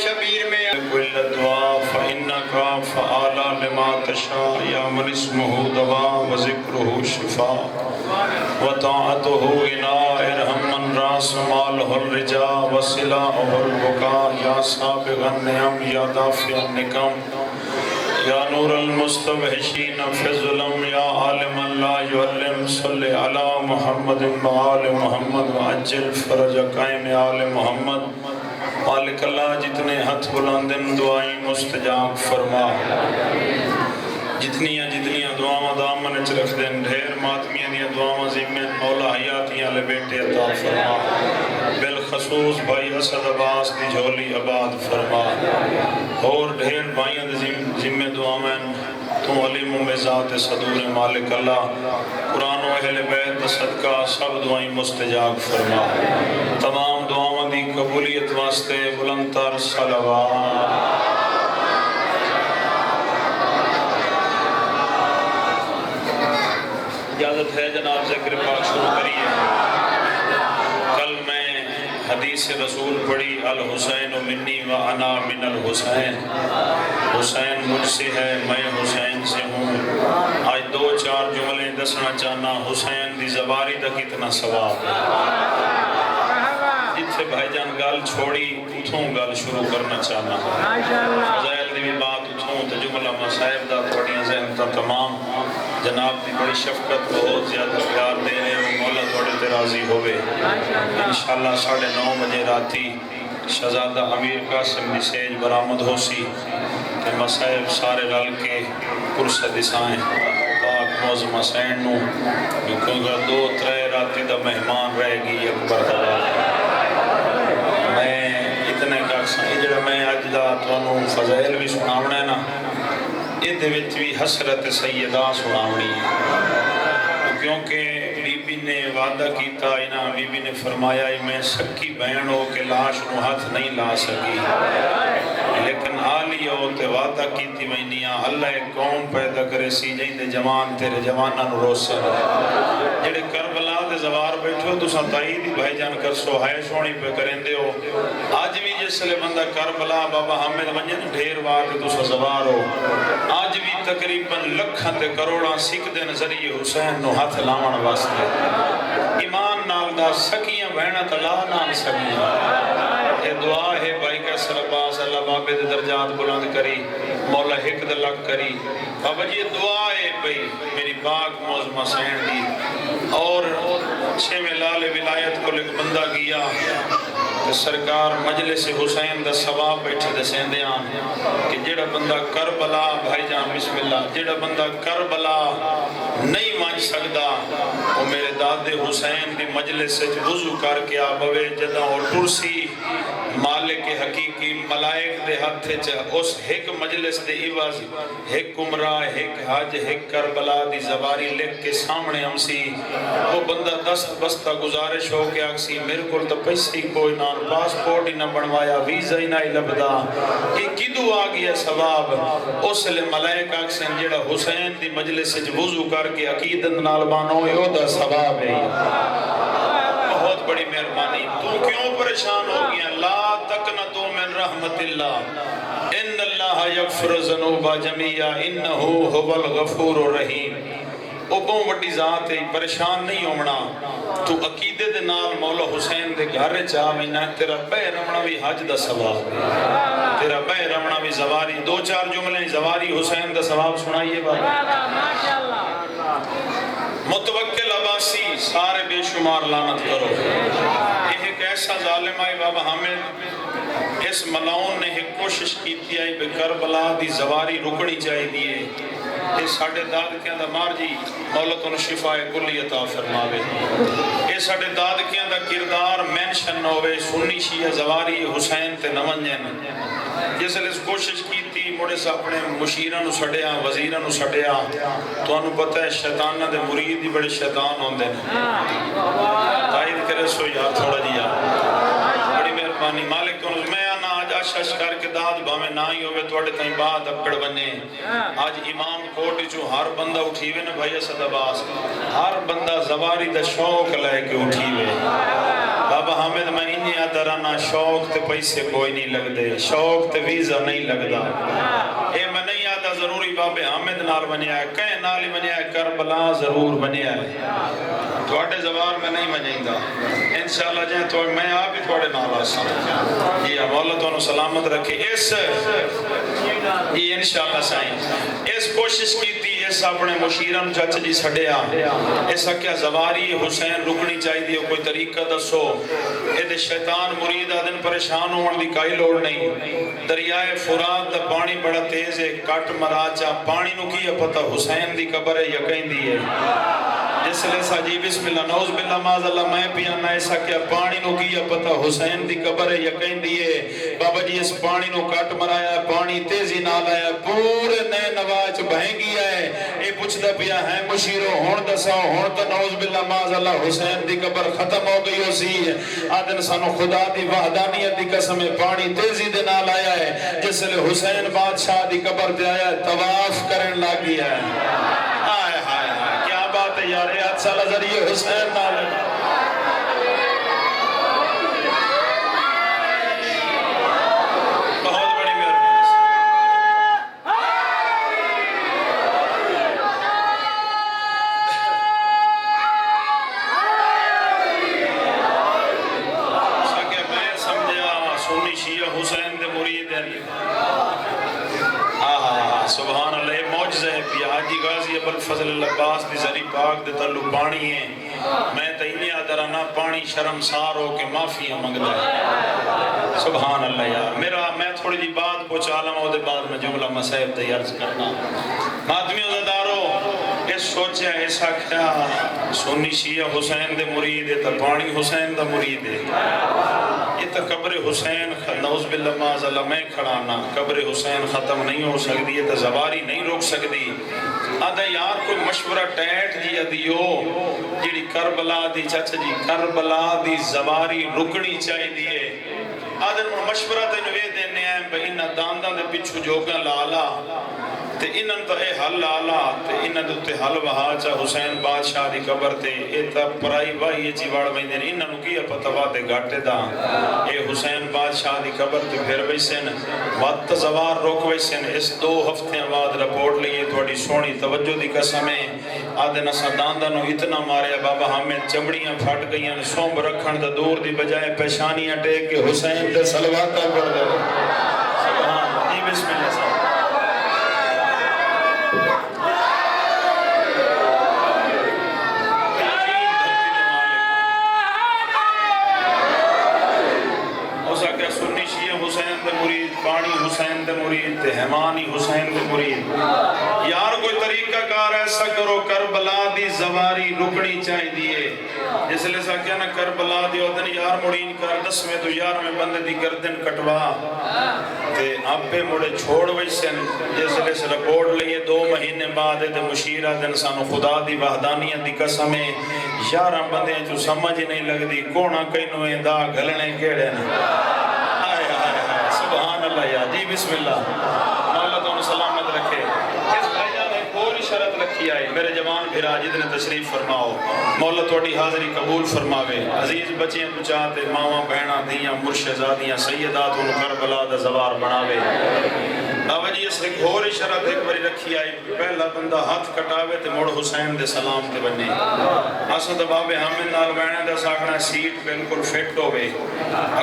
شبیر میں کل دعا فإنک فعال لما تشاء یا من اسمہ دوا وذکرہ شفاء وطاعتہ غنا ارحم من راس مالہ الرجا وصلاہ البقاء یا سابغ النعم یا دافع النقم یا نور المستوحشین فی الظلم یا عالم لا یعلم صلی علی محمد وآل محمد وعجل فرج قائم آل محمد مالک اللہ جتنے ہاتھ بلندن دعائیں مستجاب فرما جتنیاں دعاواں دامن اچ رکھ دیں ڈھیر ماتمیاں دیا دعاواں ذمین مولا حیاتیاں لے بیٹے عطا فرما بالخصوص بھائی اسد عباس دی جھولی آباد فرما اور ڈھیر بھائیاں دی ذمہ دعاواں تو علیم و ذات صدور مالک اللہ قرآن و اہل بیت صدقہ سب دعائیں مستجاب فرما تمام دعاواں دی قبولیت واسطے بلند تر صلوات اجازت ہے جناب ذکر پاک شروع کریے کل میں حدیث رسول پڑھی الحسین منی و انا من الحسین حسین مجھ سے ہے میں حسین سے ہوں آج دو چار جملے دسنا چاہنا حسین دی زباری دا کتنا ثواب ہے جتھے بھائی جان گال چھوڑی اتھوں گال شروع کرنا چاہنا فضائل دی بھی بات اتھوں تجملہ مسائب دا تھوڑیاں ذہن تا تمام جناب دی بڑی شفقت بہت زیادہ پیار دے رہے ہیں مولا تھوڑے تے راضی ہوئے انشاءاللہ 9:30 بجے راتی شہزادہ امیر قاسم میسیج برآمد ہو سی کہ مسائب سارے رل کے پرسہ دسائیں پاک موزم حسین نو کیونکہ 2-3 راتی دا مہمان رہ گی اکبر دا میں اتنے کاکساں یہ جڑا میں اج دا تانوں فضائل بھی سناونا ہے نا یہ دے وچ بھی حسرت سیدہ سناونی کیونکہ بی بی نے وعدہ کیتا اینا بی بی نے فرمایا میں سکی بہن ہو کے لاش نو ہاتھ نہیں لا سکی لیکن آلی ہو تے وعدہ کیتی مینیاں اللہ ایک قوم پیدا کرے سی جائیں دے جوان تیرے جوانہ نو روسے جڑے کربلا دے زوار بیٹھو تو ساتائی دی بھائی جان کر سو ہائے سونی پہ کریں دے ہو آج بھی جس لے بندہ کربلا بابا حامد منجن ڈھیر وار تو سا زوار ہو آج بھی تقریباً لکھاں تے کروڑاں سکھ دے نظریے حسین نو ہاتھ لاؤن واسطے ایمان نال دا سکیاں بہنہ تلا نال سکیاں یہ دعا ہے بھائی کا سرباس اللہ بابے دے درجات بلند کری مولا حق دلک کری بابا جی یہ دعا ہے بھئی میری پاک موزم حسین دی اور 6 میں لال ولایت کو لکھ بندہ گیا کہ سرکار مجلس حسین دا ثواب بیٹھے دے سیندیاں کہ جڑا بندہ کربلا بھائی جان بسم اللہ جڑا بندہ کربلا نہیں مانچ سکدا وہ میرے دادے حسین دی مجلس سے وضو کر کے آبوے جدہ اور ٹرسی مالک حقیقی ملائک دے ہاتھ اس ایک مجلس دے عوض ایک عمرہ ایک حج ایک کربلا دی زباری لکھ کے سامنے ہم سی وہ بندہ دست بستہ گزارش ہو کے آکسی میرے کو تو پیسی کوئی نہ پاسپورٹ ہی نہ بنوایا ویزا ہی نہ لبدا یہ کدو آ گیا ثواب اس لئے ملائک آکسن جڑا حسین دی مجلس سے وضو کر کے عقیدت نالبانو یہ دا ثواب ہے بہت بڑی مہربانی تو کیوں پریشان ہو گیا لا تقنطوا من رحمت اللہ ان اللہ یغفر الذنوب جميعا انه هو الغفور الرحیم او بہت بڑی ذات ہے پریشان نہیں ہونا تو عقیدے دے نال مولا حسین دے گھر چاہ مہینہ تیرا بے رمنا بھی حج دا ثواب تیرا بے رمنا بھی زواری 2-4 جملے زواری حسین دا ثواب سنائیے بابا متوکل عباسی سارے بے شمار لعنت کرو یہ ایک ایسا ظالم آئی بابا حامد اس ملاؤن نے ایک کوشش کی تھی آئی بے کربلا دی زواری رکڑی چاہی دیئے یہ ساڑھے داد کیا دا مار جی مولتن شفاء کلی عطا فرماوے یہ ساڑھے داد کیا دا کردار مینشن ہوئے سنی شیعہ زواری حسین تے نمنجن جس لئے اس کوشش کی تھی موڑے سے اپنے مشیرہ نو سڑیا وزیرہ نو سڑیا تو انہوں پتہ ہے شیطان دے مرید ہی بڑے شیطان ہوں دے تائید کرے سو یار تھوڑا جیا بڑی مہربانی مالک کو میں آنا آج آشش کر کے داد باہمیں نہ ہی ہوئے توڑے تائیں بعد اکڑ بنے آج امام کوٹی چو ہر بندہ اٹھیوے نا بھائی اسد عباس ہر بندہ زواری دا شوق لے کے اٹھیوے بابا حامد میں انہیں آدھرانا شوق تے پیسے کوئی نہیں لگ دے، شوق تے ویزا نہیں لگ دا، اے میں نہیں آدھا ضروری بابے حامد نال بنیا ہے، کہیں نال ہی بنیا ہے، کربلا ضرور بنیا ہے، تھوڑے زبان میں نہیں بنیں دا، انشاءاللہ جائیں تو میں آپ ہی تھوڑے نال آسان یہ مولا تو انہوں سلامت رکھے۔ اس یہ انشاءاللہ سائیں اس کوشش کی تھی، اس اپنے مشیرم چچ جی سڑیا ایسا کیا زواری حسین رکنی چاہی دی کوئی طریقہ دسو، اے شیطان مرید آدن پریشان ہونے دی کائی لوڑ نہیں، دریائے فرات دا پانی بڑا تیز ہے، کٹ مراچا پانی نو کی پتہ حسین دی قبر ہے یقین دی ہے، جس لئے سا جی بسم اللہ نعوذ باللہ ماذ اللہ میں پیانا ایسا کیا پانی نو کی پتہ حسین دی قبر ہے یقین دی ہے، بابا جی اس پانی نو کٹ مرایا پانی تیزی نال آیا پورے نئے نواز بہن گیا ہے، اے پوچھتا پیا ہے مشیرو ہون دساؤ ہون تا نعوذ باللہ ماذ اللہ حسین دی قبر ختم ہو گئی ہو سی آدن سانو خدا دی وحدانیت دی قسم پانی تیزی دے نال آیا ہے، جس لئے حسین بادشاہ دی قبر دے آیا ہے طواف کرن لگ گیا ہے، آئے ہائے ہائے کیا بات ہے یار ایت سالہ ذریعے حسین نال سبحان اللہ موجزہ ہے پیا حاجی غازی ابوالفضل العباس دی ذری پاک دے تلو پانی ہے میں تینی آدھرانا پانی شرم سار ہو کے معافیاں منگتا ہے سبحان اللہ یار میں تھوڑی جی بات پوچھ عالم ہو دے بعد میں جملہ مسائب دے عرض کرنا مادمی عزدارو اس سوچیا ایسا کیا سنی شیعہ حسین دے مرید ہے تا پانی حسین دا مرید ہے یہ تا قبر حسین نعوذ باللہ معاذ اللہ میں کھڑانا قبر حسین ختم نہیں ہو سکتی ہے تا زواری نہیں روک سکتی آدھا یار کوئی مشورہ ٹیٹ جی دیو جیڑی کربلا دی چچا جی کربلا دی زواری رکڑی چاہی دیئے آدھر مشورہ تے نوے دینے ہیں بہ انہ داندہ دے پچھو جوگا لالا تے انہاں تا اے حل لالا تے انہاں تے حل وہاچا حسین بادشاہ دی قبر تے اے تا پرائی بائی یہ چی وڑ میں دین انہاں نو کیا پتوا تے گھاٹے دا اے حسین بادشاہ دی قبر تے پھر ویسن وقت زوار روک ویسن اس 2 ہفتے بعد رپورٹ لیے تھوڑی سونی توجہ دی قسمیں آدھے نسا داندہ نو اتنا ماریا بابا ہمیں چمڑیاں پھٹ گئیاں سومب رکھن دا دور دی بجائے پیشانیاں ٹیک کے حسین دے سلواتہ پڑھ دے سبحان جی بسم اللہ صاحب پانی حسین دے مرید تے حیمانی حسین دے مرید یار کوئی طریقہ کار ایسا کرو کربلا دی زواری رکڑی چاہی دیئے جس لئے سا کیا نا کربلا دی اودن یار مڑین کر 10 میں تو یار میں بندے دی گردن کٹوا تے آپ پہ مڑے چھوڑ ویسن جس لئے سے رپورٹ لئے 2 مہینے بعد تے مشیرہ دن سانو خدا دی وحدانیت دی قسمیں یارہ بندے جو سمجھ نہیں لگ دی کونا کئی نویں دا گھلنے کیڑے نا سبحان اللہ یا جی بسم اللہ مولا تو انہوں سلامت رکھے اس بھائی جان نے پوری شرط رکھی آئی میرے جوان بھیرا جتنے تشریف فرماؤ مولا توڑی حاضری قبول فرماوے عزیز بچیاں تو چاہتے ماما بہنا دیاں مرشزادیاں سیدات ان کربلا دا زوار بناوے بابا جی اس ایک اور شرط ایک بری رکھی آئی پہلا بندہ ہاتھ کٹاوے تے موڑ حسین دے سلام تے بننے اسد بابے ہمیں نال بہنے دا ساکھنا سیٹ بالکل فٹ ہوئے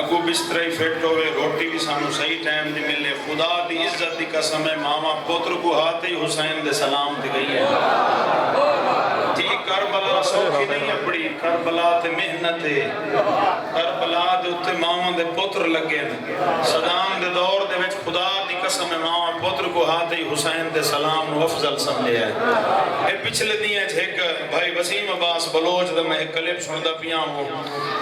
اگو بسترے فٹ ہوئے روٹی بھی سانو صحیح ٹائم دی ملے خدا دی عزت دی قسم ہے ماما پتر کو ہاتھ ہی حسین دے سلام تے گئی ہے جی کربلا سوکھی نہیں اپڑی کربلا تے محنت ہے کربلا دے اتے ماما دے پتر لگے صدام دے دور دے وچ خدا دی قسم ہے ماما پتر کو ہاتھ ہی حسین دے سلام نو افضل سمجھے ہے اے پچھلے دیئے ایک بھائی وسیم عباس بلوچ دا میں ایک کلپ سندا پیا ہوں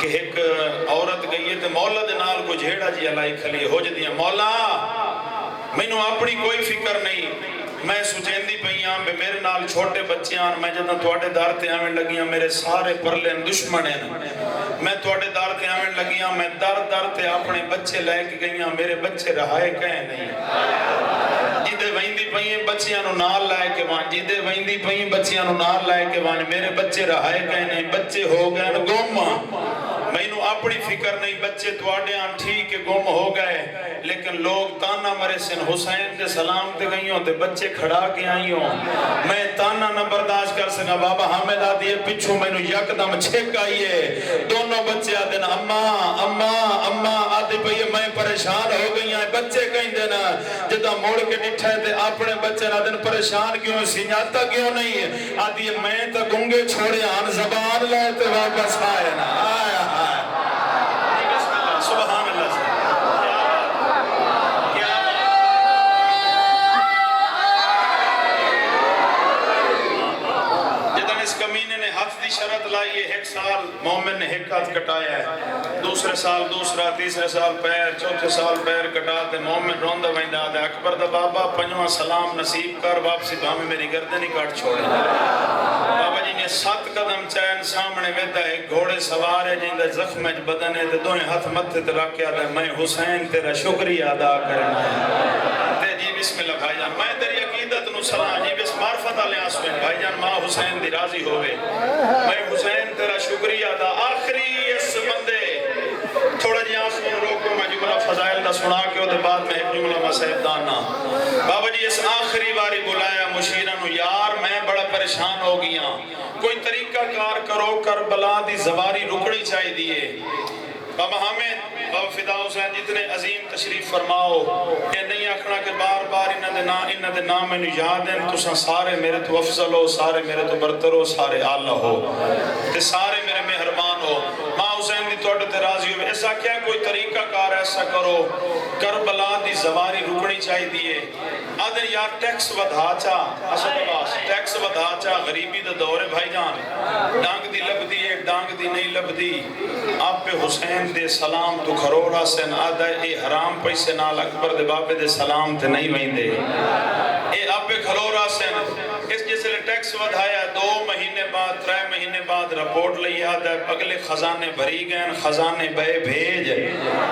کہ ایک عورت گئی ہے تے مولا دے نال کو جھیڑا جی علائی کھلی ہو جدیاں مولا میں نو اپنی کوئی فکر نہیں میں سوچیندی پہیاں بے میرے نال چھوٹے بچیاں میں جدہ توڑے دار تے آمین لگیاں میرے سارے پرلین دشمن ہیں میں توڑے دار تے آمین لگیاں میں دار تے اپنے بچے لے کے گئیاں میرے بچے رہائے کہیں نہیں جیدے ویندی پہیاں بچیاں نو نال لائے کے وان جیدے ویندی پہیاں بچیاں نو نال لائے کے وان میرے بچے رہائے کہیں نہیں بچے ہو گئے گوما مینو اپنی فکر نہیں بچے تواڈے آن ٹھیک گم ہو گئے لیکن لوگ تانا مرے سن حسین دے سلام تے گئیوں تے بچے کھڑا کے آئیوں میں تانا نہ برداشت کر سکا بابا حامد آدھی پچھو مینو یکدم چھک آئیے دونوں بچے آدھن اماں آدھی بھئی میں پریشان ہو گئی ہیں بچے کہیں دینا جدہ موڑ کے نٹھے تے اپنے بچے آدھن پریشان کیوں سنیاتا کیوں نہیں آدھی میں تا گنگے چھوڑے آن زبان لائے تے واپس آئے نا آیا سبحان اللہ سے اس کمینے نے ہاتھ دی شرط لائی ہے ایک سال مومن نے ایک ہاتھ کٹایا ہے دوسرے سال دوسرا تیسرے سال پیر چوتھے سال پیر کٹاتے مومن روندہ ویندہ دے اکبر دا بابا پنجواں سلام نصیب کر واپسی تو ہمیں میری گردنی کاٹ چھوڑے بابا جی نے 7 قدم چین سامنے ویدہ ایک گھوڑے سوار ہے جن دے زخم اج بدن ہے دے دوئیں ہاتھ متھے تے رکھ کے آدھے میں حسین تیرا شکریہ ادا کرنا ہے جی بسم اللہ بھائی جان میں تیری عقیدت نو سلام جی بس معرفت علی آسوین بھائی جان ماں حسین دی راضی ہوئے میں حسین تیرا شکریہ ادا آخری اس بندے تھوڑا جی آسوین روکو میں جملہ فضائل دا سنا کے دے بعد میں ایک جملہ مسئب دانا بابا جی اس آخری باری بلایا مشیرہ نو یار میں بڑا پریشان ہو گیا کوئی طریقہ کار کرو کربلا دی زواری رکڑی چاہی دیئے بابا حامد بابا فدا حسین جتنے عظیم تشریف فرماؤ یہ نہیں آکھنا کہ بار بار انہ دے نام میں یاد ہیں تساں سارے میرے تو افضل ہو سارے میرے تو برتر ہو سارے آلہ ہو تے سارے میرے مہربان ہو ماں حسین دی توڑ تے راضی ہو ایسا کیا کوئی طریقہ کار ایسا کرو کربلا دی زواری رکڑی چاہی دیئے آدھر یار ٹیکس ودھا چا اسد عباس ٹیکس ودھا چا غریبی دا دور ہے بھائی جان ڈانگ دی لب دی ایک ڈانگ دی نہیں لب دی آپ پہ حسین دے سلام تو کھروڑا سن آدھا اے حرام پیسے نال اکبر دے باپے دے سلام تے نہیں وہیں دے اے آپ پہ کھروڑا سن اس جیسے لے ٹیکس ودھایا 2 مہینے بعد 3 مہینے بعد رپورٹ لئی آدھا اگلے خزانے بھری گئے خزانے بے بھیج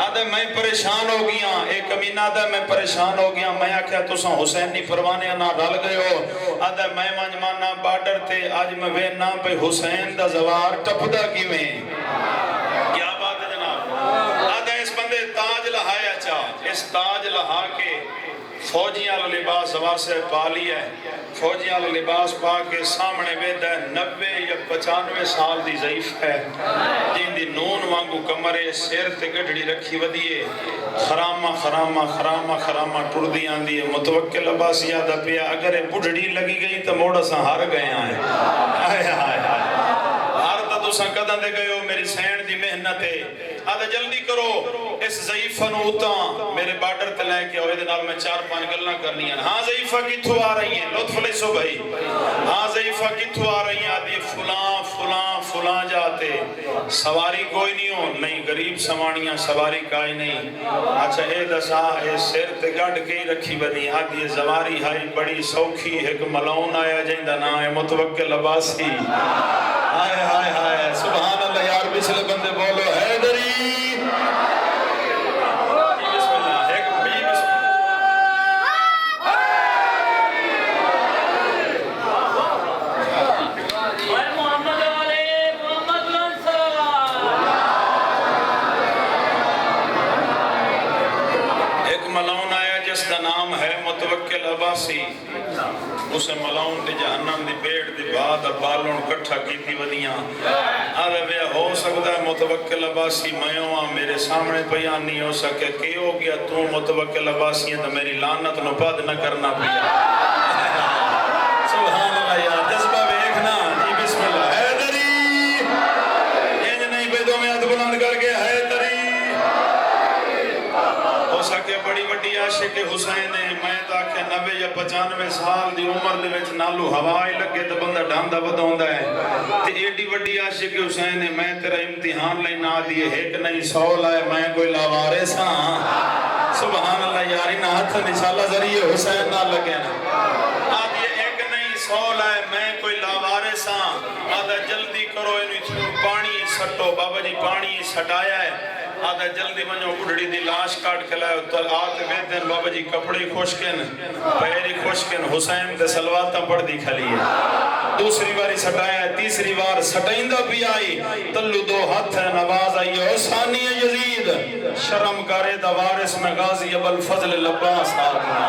آدھا میں پریشان ہو گیا ایک کمینہ آدھا میں پریشان ہو گیا میں آکھیا تو سن حسین نہیں پروانے نہ رل گئے ہو آدھا میں مانجمانا بارڈر تے آج میں وے نا پہ حسین دا زوار ٹپدا کی میں کیا بات ہے جناب آدھا اس بندے تاج لہایا چاہ اس تاج لہا کے فوجیاں لباس زوار سے پا لیا ہے فوجیاں لباس پا کے سامنے بیدہ 90 یا 95 سال دی ضعیف ہے جن دی نون وانگو کمرے سیر تے گڑڑی رکھی ودیے خرامہ ٹوڑ دی آندی ہے متوکل عباس یادہ پیا اگر بڑھڑی لگی گئی تو موڑا سا ہار گئے آئے ہار تا تو سا قدم دے گئے ہو میری سین دی محنت ہے آدھا جلدی کرو اس ضعیفہ نو اتاں میرے بارڈر تے لے کے ہوئے دنال میں 4-5 گلنا کرنی ہیں ہاں ضعیفہ کی تھو آ رہی ہیں لطف لیسو بھائی ہاں ضعیفہ کی تھو آ رہی ہیں آدھی فلاں جاتے سواری کوئی نہیں ہو نہیں غریب سوانیاں سواری کائی نہیں اچھا اے دسا اے سیر تے گڑ کے ہی رکھی بدی آدھی زواری ہائی بڑی سوکھی ایک ملون آیا جائندہ نا ہے متوکل عباسی ہائے سبحان اللہ یار بچھلے بندے بولو حیدری متوکل عباسی اسے ملاؤن دی جہنم دی پیڑ دی بات بالون کٹھا کی تھی ودیاں آدھے بے ہو سکتا ہے متوکل عباسی میوہ میرے سامنے بیان نہیں ہو سکے کہ ہو گیا تو متوکل عباسی ہے تو میری لعنت نو پاد نہ کرنا پیا سبحان اللہ یا جذبہ بیکھنا جی بسم اللہ حیدری یہ نہیں بیدوں میں ہاتھ بلند کر کے حیدری ہو سکے بڑی بڑی عاشق حسین ہے میں تاکہ 90 یا 95 سال دی عمر دے وچ نالو ہوائی لگے تو بندہ ڈاندہ بدھوندا ہے تے ایڈی بڑی عاشق حسین ہے میں تیرا امتحان لئی نہ دیے ایک نہیں 100 لائے میں کوئی لاوارے سا سبحان اللہ یاری نہ ہاتھ انشاءاللہ ذریعے حسین نہ لگے نا آدھے ایک نہیں 100 لائے میں کوئی لاوارے سا آدھا جلدی کرو انہی پانی سٹو بابا جی پانی سٹایا ہے آدھا جلدی منجو بڑھڑی دی لاش کاٹ کے لائے تو آتے بیدن بابا جی کپڑی خوشکن پیری خوشکن حسین دے سلواتاں پڑھ دی کھلی ہے دوسری باری سٹایا تیسری بار سٹائندہ بھی آئی تلو دو ہاتھ ہے نواز آئی حسانی یزید شرم کرے دا وارث میں غازی ابو الفضل لباس آدھنا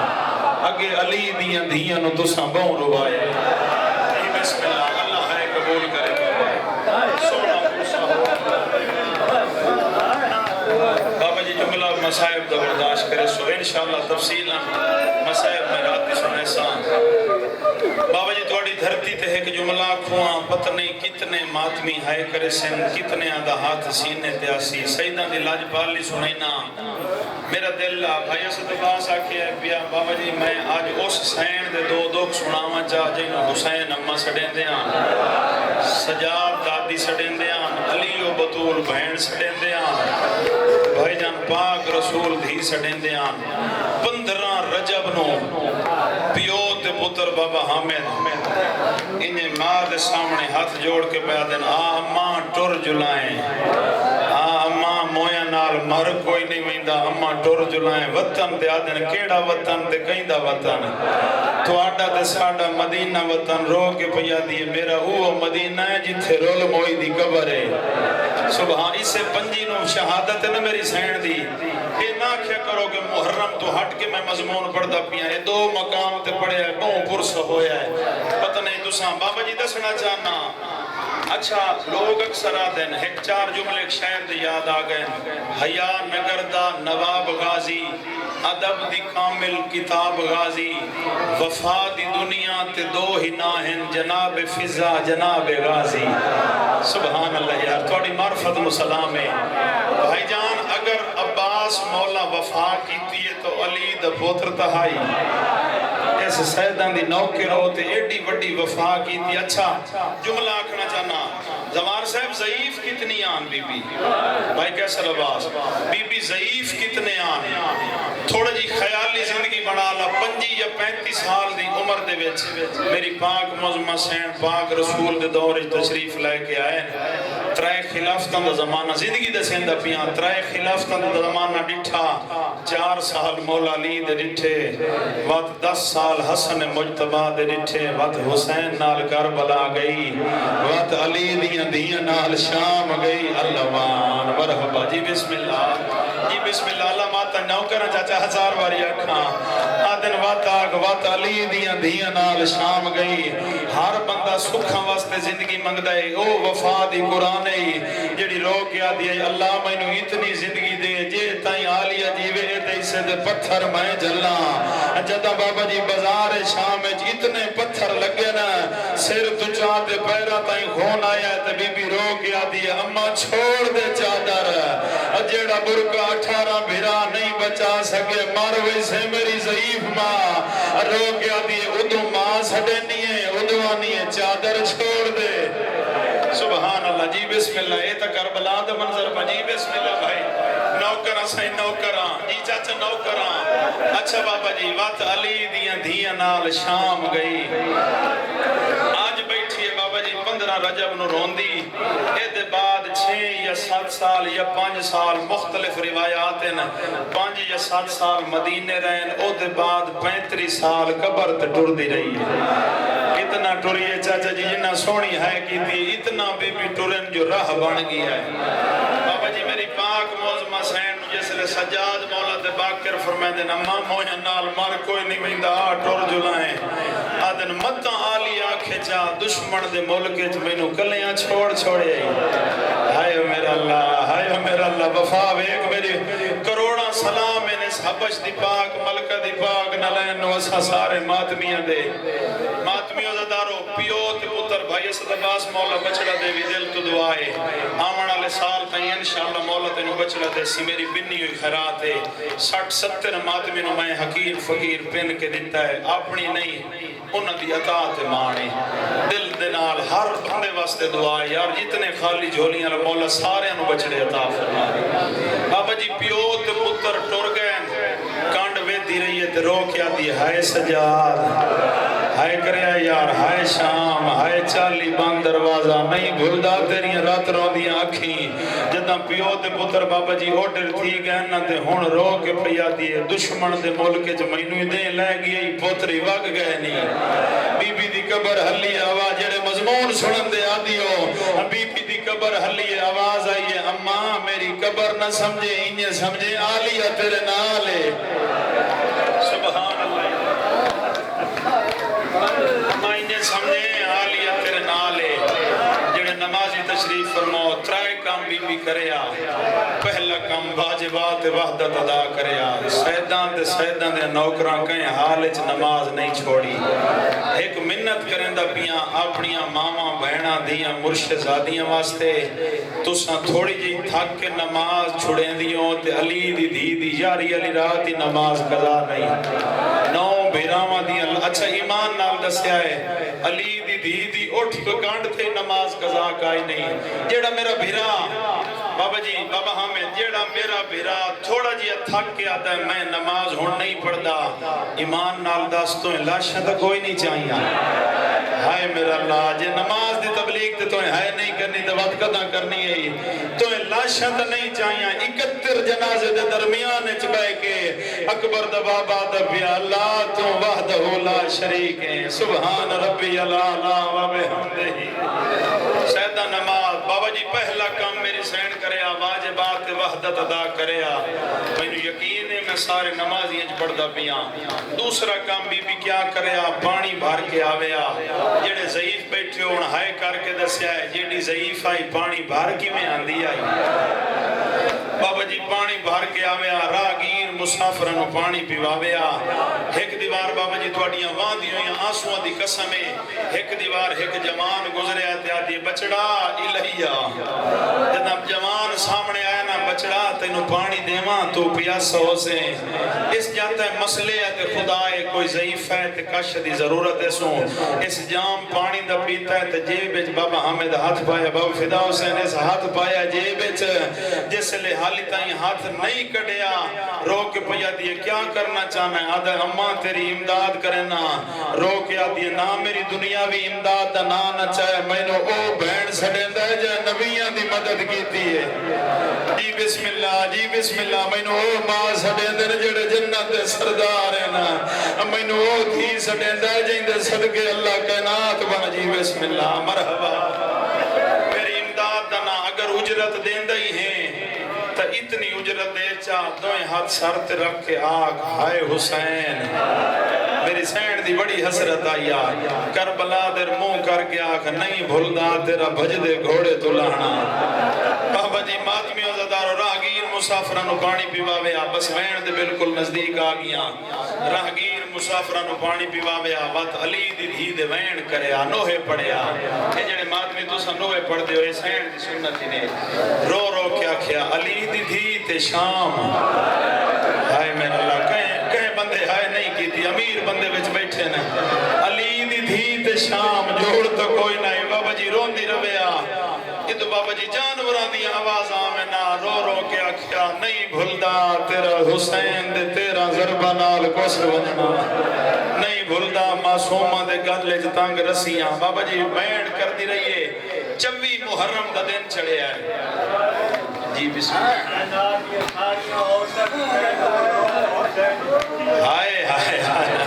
اگے علی دیاں دیاں نو تساں بہن روائے بسم اللہ اللہ ہے قبول کرے سونا پوسا ہو بابا جی جملہ مسائب دا برداشت کرے سو انشاءاللہ تفصیل مسائب میں رات کی سنے سان بابا جی توڑی دھرتی تے ہے کہ جملہ کھواں پتنے کتنے ماتمی ہائے کرے سن کتنے آدھا ہاتھ سینے تے آسی سیدان دی لاج پالی سنینا میرا دل بھائی اسد عباس آکھے بیا بابا جی میں آج اس حسین دے دو دکھ سناواں چاہ جنہوں حسین اممہ سڑیں دے آن سجاد دادی سڑیں دے آن علی و بطول بہن سڑیں دے آن بھائی جان پاک رسول دھی سڑیں دے آن 15 رجب نو پیوت پتر بابا حامد انہیں ماں دے سامنے ہاتھ جوڑ کے پہ دن اماں ٹر جلائیں اماں مویا نال مر کوئی نہیں ویندہ اماں ٹر جلائیں وطن دے آدن کیڑا وطن دے کہیں دا وطن تو آڈا دے ساڑا مدینہ وطن رو کے پیا دیئے میرا وہ مدینہ ہے جتھے رول موئی دی قبر ہے سبحان اسے پنجی نو شہادت ہے نا میری سین دی یہ نہ کیا کرو کہ محرم تو ہٹ کے میں مضمون پڑھتا پیا ہے دو مقام تے پڑھے ہے بہن پرس ہویا ہے پتہ نہیں تساں بابا جی دسنا چاہنا اچھا لوگ اکثر آدھیں ایک 4 جملے شاعر دے یاد آگئے حیا نگردہ نواب غازی ادب دی کامل کتاب غازی وفا دی دنیا تے دو ہی ناہن جناب فضا جناب غازی سبحان اللہ یار تھوڑی معرفت مسلام ہے بھائی جان اگر عباس مولا وفا کیتی ہے تو علی دا پوتر تہائی اس سیدان دی نوکر ہوتے ایڈی وڈی وفا کیتی اچھا جملہ آکھنا چاہنا زمان صاحب ضعیف کتنی آن بی بی بھائی کیسا لباس بی بی ضعیف کتنے آن تھوڑا جی خیالی زندگی بنا لا 25 یا 35 سال دی عمر دے وچ میری پاک معظمہ سین پاک رسول دے دور تشریف لے کے آئے ترائے خلافتان دا زمانہ زندگی دے سیندہ پیان ترائے خلافتان دا زمانہ ڈٹھا 4 سال مولا علی دے ڈٹھے وقت 10 سال حسن مجتبہ دے ڈٹھے وقت حسین نال کربلا گئی وقت علی دیاں نال شام گئی اللہ مرحبا جی بسم اللہ اللہ ماتا نوکرہ چاچا 1000 باری اکھاں آدن وقت آگ وقت علی دیاں نال شام گئی ہر بندہ سکھاں واسطے زندگی منگ دے او وفا دی قرآن ہے جڑی رو کیا دیئے اللہ میں نو اتنی زندگی دے جے تائیں آلیہ جیوے دے سے دے پتھر میں جلا جدہ بابا جی بازار شام اتنے پتھر لگے نا سر تو چاہتے پیرا تائیں خون آیا تے بی بی رو کیا دیئے اماں چھوڑ دے چادر جیڑا برکا 18 بھیرا نہیں بچا سکے ماروے سے میری ضعیف ماں رو کیا دیئے ادو ماں سڑے نہیں ادو آنی چادر چھوڑ دے سبحان اللہ جی بسم اللہ اے تا کربلا دا منظر پا جی بسم اللہ بھائی نوکران سائی نوکران جی چاچا نوکران اچھا بابا جی وات علی دیاں نال شام گئی آج بیٹھی ہے بابا جی 15 رجب نو روندی اے دے بعد 6 یا 7 سال یا 5 سال مختلف روایات ہیں 5 یا 7 سال مدینے رہن او دے بعد 35 سال قبر تے ٹر دی رہی ہے اتنا ٹریے چاچا جی جنہ سونی ہے کی تھی اتنا بی بی ٹرن جو راہ بن گیا ہے بابا جی میری پاک معظمہ سین جس لئے سجاد مولا دے باکر فرمائے دن اماں مویا نال مار کوئی نہیں مہندہ ٹر جلائیں آدن متاں آلی آنکھے چاہ دشمن دے ملکے جو میں نو کلیاں چھوڑے ہائے میرا اللہ وفا ایک میری کروڑا سلام میں نے حبش دی پاک ملکہ دی پاک نلین نوسا سارے ماتمیاں دے ماتمیوں زدارو پیو تے پتر بھائی اسد عباس مولا بچڑا دے بھی دل تو دعائے آمن علی سال تائیں انشاءاللہ مولا تے نو بچڑا دے سی میری بنی ہوئی خیرات ہے 60-70 ماتمی نو میں حقیر فقیر پین کے دیتا ہے اپنی نہیں انہ دی اطاعت مانے دل دنال ہر بندے واسطے دعائے یار جتنے خالی جھولیاں مولا سارے انو بچڑے عطا فرمائے بابا جی پیو تے پتر ٹر گئے کانڈ ویدی رہی ہے تے رو کیا دی ہائے سجاد ہائے کریا یار ہائے شام ہائے چالی بند دروازہ نہیں بھلدا تیریاں رات روندیاں اکھیں جداں پیو تے پتر بابا جی اوڈر تھی گئے نہ تے ہن رو کے پیا دیے دشمن دے ملک وچ مینوں دے لے گئی پوتری وگ گئے نہیں بی بی دی قبر ہلی آواز جڑے مضمون سنن دے آدیو بی بی دی قبر ہلی آواز آئی ہے اماں میری قبر نہ سمجھے انہیں سمجھے آلیہ تیرے نالے سبحان اللہ اماں انہیں سمجھے آلیہ تیرے نالے جڑے نمازی تشریف فرماؤ ترائے کام بی بی کریا پہلا کام واجبات وحدت ادا کریا سیدان دے نوکران کہیں حال اچ نماز نہیں چھوڑی ایک منت کریں دا پیاں اپنیاں ماما بہنہ دیاں مرشد زادیاں واسطے تساں تھوڑی جی تھک کے نماز چھڑیں دیوں تے علی دی دی یاری علی رات دی نماز قضا نہیں نو بھیراواں دیاں اچھا ایمان نال دسیا ہے علی دی اٹھ تو کانڈ تھے نماز قضا کائی نہیں جیڑا میرا بھیرا بابا جی بابا حامد جیڑا میرا بھیرا تھوڑا جی تھک کے آتا ہے میں نماز ہون نہیں پڑھدا ایمان نال دستوں لاشاں تو کوئی نہیں چاہیے ہائے میرا اللہ جے نماز دی تبلیغ تے تو ہے نہیں کرنی تو وقت قداں کرنی ہے تو لاشاں تو نہیں چاہیے 71 جنازے دے درمیان وچ بیٹھ کے اکبر دا بابا دا پیا اللہ تو وحدہ لا شریک ہے سبحان ربی العالی و بحمدہ سیدہ نماز بابا جی پہلا کام میری سین کریا واجبات وحدت ادا کریا مینوں یقین ہے میں سارے نمازیاں پڑھدا پیاں دوسرا کام بی بی کیا کریا پانی بھر کے آویا جڑے ضعیف بیٹھے ہون ہائے کر کے دسیا ہے جیڑی ضعیف آئی پانی بھر کی میں آندی آئی بابا جی پانی بھر کے آویا راگیر مسافرانو پانی پیواویا ایک دیوار بابا جی تواڈیاں واندیاں یا آنسواں دی قسمیں ایک دیوار ایک جوان گزریا تے آدھی بچڑا الہیا جناب جوان سامنے آیا نا بچڑا تینوں پانی دیواں تو پیاسا ہو سے اس جاتا ہے مسئلے ہے تے خدا ہے کوئی ضعیف ہے تے کش دی ضرورت ہے سوں اس جام پانی دا پیتا ہے تے جیب وچ بابا حامد ہاتھ پایا بابا فدا حسین اس ہاتھ پایا جیب وچ جس لے حالی تائیں ہاتھ نہیں کٹیا رو کے پیا دیے کیا کرنا چاہنا ہے آدھا اماں تیری امداد کرنا رو کے آدھیے نا میری دنیاوی امداد دا نا نہ چاہے میں نے او بہن سڑیندہ ہے جا نبیاں دی مدد کیتی ہے جی بسم اللہ میں نے او ماں سڑیندہ ہے جڑے جنت دے سردار ہے نا میں نے او تھی سڑیندہ ہے جائیں دے صدقے اللہ کائنات بنا جی بسم اللہ مرحبا میری امداد دا نا اگر اجرت دیندہ ہی ہیں تا اتنی اجرت دے چاہ دوئیں ہاتھ سرت رکھ کے آگ ہائے حسین میری سینڈ دی بڑی حسرت آیا کربلا در منہ کر کے آگ نہیں بھولدا تیرا بھج دے گھوڑے تو لانا بابا جی ماتمی عزدار و راہگیر مسافرانو پانی پیواویا بس وین دے بالکل نزدیک آگیاں راہگیر مسافرانو پانی پیواویا وات علی دی دھی دے وین کریا نوہے پڑیا کہ جڑے ماتمی تو سا نوہے پڑھ دے ہوئے سینڈ دی سنتی نے رو رو کیا کیا علی دی دھی تے شام ہائے میرا اللہ کہیں بندے ہائے نہیں کی تھی امیر بندے بچ بیٹھے نا علی دی دھی تے شام جوڑ تو کوئی نہیں بابا جی رون دی رویا یہ تو بابا جی جانوران دی آواز آمنا رو رو کے آکھیا نہیں بھلدا تیرا حسین دے تیرا ضربہ نال کوسر وننا نہیں بھلدا معصومہ دے گلے جتانگ رسیاں بابا جی بینڈ کر دی رہیے 24 محرم دا دن چڑھے آئے جی بسم اللہ ہائے ہائے ہائے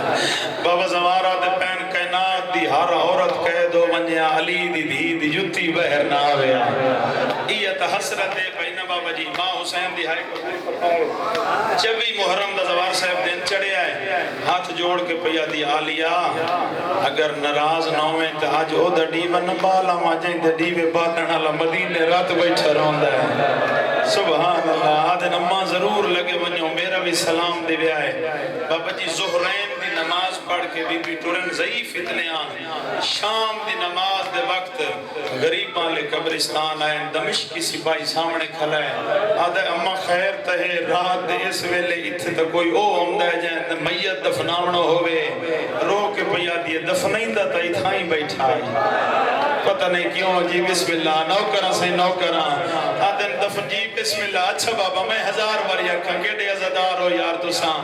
بابا زمارہ دے پین کائنات دی ہر عورت کہہ دو منیا علی دی دھی دی جتی بہر نہ آویا ایت حسرت بین بابا جی ماں حسین دی ہائے کو 24 محرم دا زوار صاحب دن چڑھے آئے ہاتھ جوڑ کے پیا دی آلیا اگر نراز نہ ہوئے تو آج او دا ڈیوہ نبالا ماں جائیں دا ڈیوہ باتنا مدینے رات بیٹھا روندہ ہے سبحان اللہ آدھے نماں ضرور لگے ونیوں میرا بھی سلام دے بھی آئے بابا جی زہرین دی نماز پڑھ کے بی بی ٹورن ضعیف اتنے آن شام دی نماز دے وقت غریباں لے قبرستان آئے دمشق کی سپاہی سامنے کھلا ہے آدھے اماں خیر تہے رات دے اس ویلے اتھے تا کوئی او عمدہ جائیں میت دفناونو ہوئے رو کے پیا دیے دفنائندہ تا اتھائیں بیٹھا پتہ نہیں کیوں جی بسم اللہ نوکرہ سے نوکرہ آدھن دفن جی بسم اللہ اچھا بابا میں 1000 بار یکھاں گیڑے عزدار ہو یار تو ساں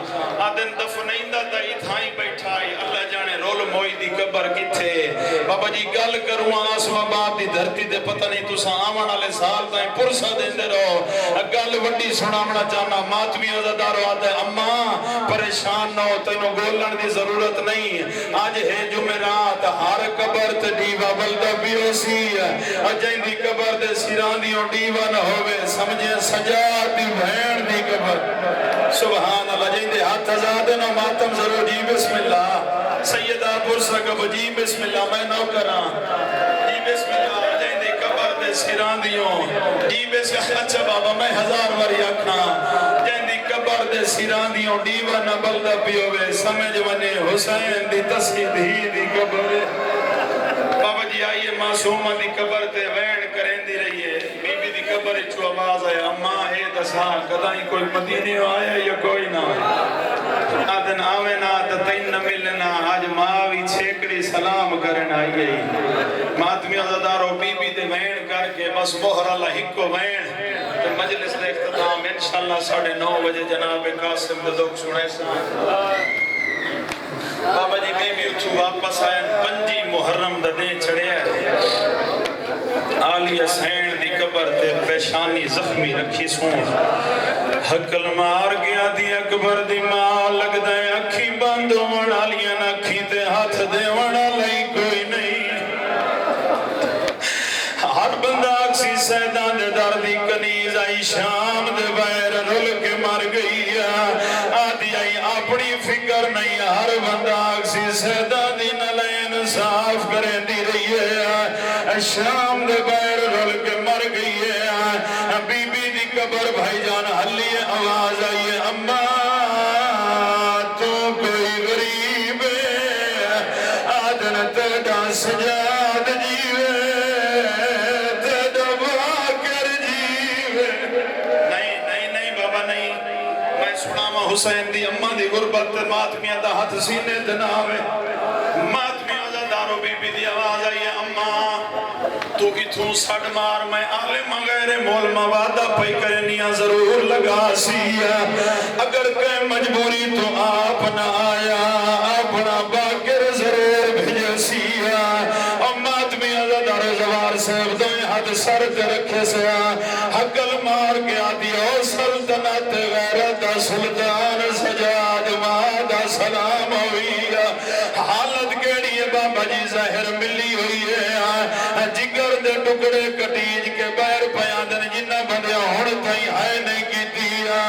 آدھن دفنائندہ تا اتھائیں بیٹھا اللہ جانے رول موئی دی قبر کتھے بابا جی گل کروں آسماباد دی دھرتی دے پتہ نہیں تساں آون والے سال تائیں پرسا دیندے رہو گل وڈی سناونا چاہنا ماتمی عزادارو آتا ہے اماں پریشان نہ ہو تینوں گولن دی ضرورت نہیں آج ہے جمعرات ہر قبر تے ڈیوا بلدہ بیو سی اجائیں دی قبر دے سیران دیوں ڈیوا نہ ہوئے سمجھے سجاد دی بھین دی قبر سبحان اللہ جائیں دے ہاتھ ازادن و ماتم ضرور جی بسم اللہ سیدہ پرسا کب جی بسم اللہ میں نو کراں جی بسم اللہ جائیں دے قبر دے سیران دیوں جی بسم اللہ اچھا بابا میں ہزار وری آکھاں جائیں دی قبر دے سیران دیوں ڈیوا نہ بلدہ پیوے سمجھ ونے حسین دی تصحید ہی دی قبر بابا جی آئیے معصومہ دی قبر تے وین کریں دی رہیے بی بی دی قبر اچھو آواز آیا اماں اے دسا کدائیں کوئی مدینی آیا یا کوئی نہ آدن آوینا تتین نہ ملنا آج ماوی چھیکڑی سلام کرن آئیے ماتمی عزادارو بی بی دے وین کر کے بس مہر اللہ ہکو وین تے مجلس دے اختتام انشاءاللہ 9:30 بجے جناب قاسم ددوک سنے سان بابا جی بی بی اچھو واپس آئین 5 محرم دے چڑھے آلی حسین دی قبر تے پیشانی زخمی رکھی سون حقل مار گیا دی اکبر دی ماں لگ دے اکھی بند وڑا لیا نکھی تے ہاتھ دے وڑا لئی کوئی نہیں ہر بندہ اکسی سیدان دے دردی کنیز آئی شام دے بیر رل کے مر گئی آدھی آئی اپنی فکر نہیں ہر بندہ اکسی سیدان دی نلین صاف کریں دی رہی ہے شام دے بیر رل کے مر گئی ہے بی بی دی قبر بھائی جان حلی آواز آئی اماں تو کوئی غریب آدن تیڑا سجاد جیوے تیڑا باکر جیوے نہیں بابا نہیں میں سنا ماں حسین دی اماں دی غربت ماتمیاں دا ہاتھ سینے دناوے ماتمیاں دا دارو بی بی دی آواز آئی اماں تو اتھوں سڑ مار میں عالم غیر مول موادہ پئی کرنیاں ضرور لگا سی اگر کہ مجبوری تو آپ نہ آیا اپنا باکر ضرور بھیج سی امات میں عزادار زوار صاحب دوئے حد سر تے رکھے سے حقل مار کے آدھی او سلطنت غیرت سلطان سجاد مادہ سلام ہوئی حالت کیڑی ہے بابا جی ظاہر ملی ہوئی ہے جگر دے ٹکڑے کٹیج کے بیر پیادن جنہ بندے ہون تھائی ہائے نہیں کی دیا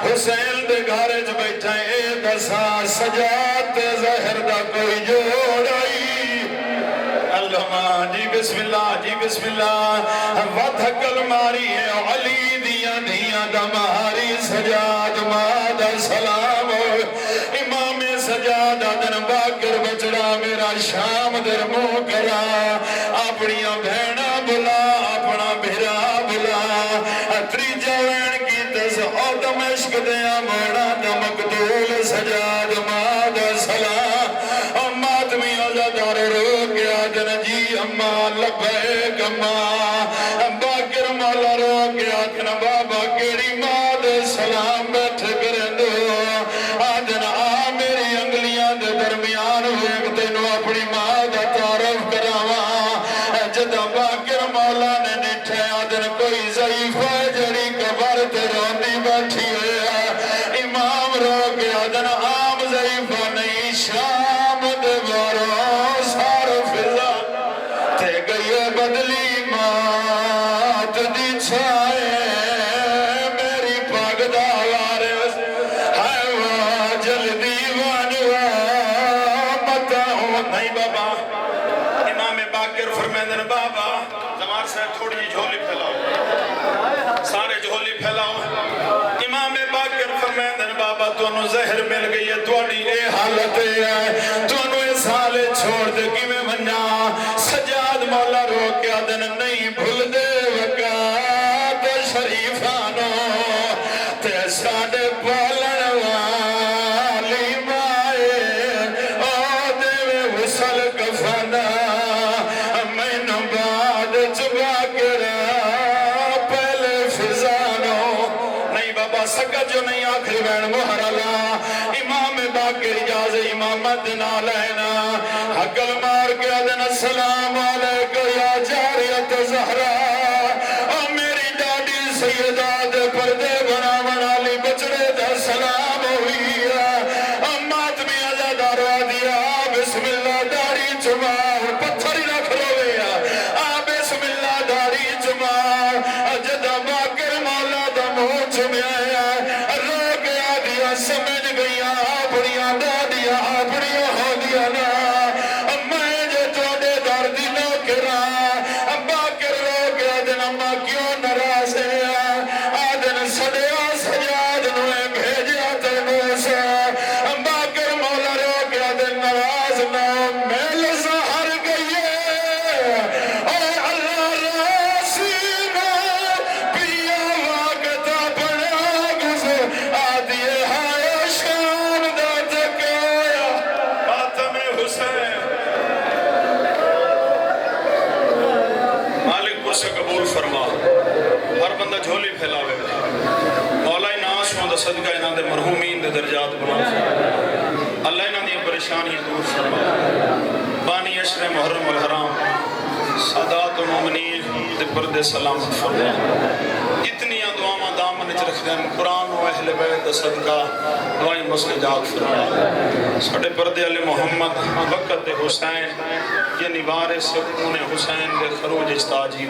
حسین دے گھارج بیٹھا اے دسا سجاد ظاہر دا کوئی جوڑ آئی اللہ جی بسم اللہ وَدھکل ماری ہے علی دیا دیا دماری سجاد مادہ سلام امام سجاد آدن باکر بچڑا میرا شام در مو کرا اپنی بھینا بلا اپنا بھیرا بلا تری جوین کی تس او دمشق دیا موڑا دمقدول سجاد مادہ سلام امات میں عزادار رو گیا دن جی اماں لبیک اماں باکر مولا رو گیا دن بابا کیڑی مادہ سلام بیٹھ کریں دو آدن آ میری انگلیاں دے درمیان ہوئے تینوں اپنی مادہ تعارف کراواں جدہ باکر مولا نے نٹھے آدن کوئی ضعیفہ جڑی قبر تے روندی بیٹھی ہے امام رو گیا دن عام ضعیفہ نہیں شام دے بارو سار فضا تے گئی بدلی مات دی چھائے میری پاک داوارے ہائے وہ جلدی وانوا متا ہوں نہیں بابا امام باکر فرمیندن بابا زمان سے تھوڑی جھولی پھیلاؤ سارے جھولی پھیلاؤ امام باکر فرمیندن بابا تو انہوں زہر مل گئی ہے توڑی اے حالت ہے تو انہوں اے سالے چھوڑ دے کی میں مننا سجاد مولا رو کے آدن نہیں بھول دے وقات شریفانو تے ساڑے پالن والی مائے او دے وصل کفانا میں نباد چبا کرا پہلے فضانو نہیں بابا سکت جو نہیں آخری بین محر اللہ امام باقر اجاز امامت نہ لینا حقل مار کے ادن السلام علیکم یا جاریت زہرا او میری ڈاڈی سیدہ دے پردے بنا بنا لی بچڑے دا سلام ہوئی امات میں ازادہ رو دیا بسم اللہ داری چما پتھری رکھ روے بسم اللہ داری چما جدہ باقر مولا دا موچ میں آیا رو گیا دیا سمجھ گیا بڑیاں دادیا بڑیاں ہو دیا نا میں جو توڑے دردی نو کرا باقر رو گیا دن اما کیوں نراز ہے آدن سڑیا سجاد نوے بھیجیا تنوسا باقر مولا رو گیا دن نراز نو میل زہر گئی اے اللہ راسینا پیا واقتا بڑا گزر آدھیے ہائے شام دا تکایا فاطم حسین مالک پر سے قبول فرما ہر بندہ جھولی پھیلاوے مولا ناس ہوں دا صدقہ انہاں دے مرحومین دے درجات بنا اللہ انہاں دی پریشانیاں دور فرما بانی عشر محرم الحرام سادات و مومنین دے پردے سلامت فرما اتنی دعاواں دامن اچ رکھ دیں قرآن و اہل بیت دا صدقہ دعائیں مسئلہ جات فرما ساڑھے پردے علی محمد وقت حسین یعنی وارث سکون حسین دے خروج اجتاجی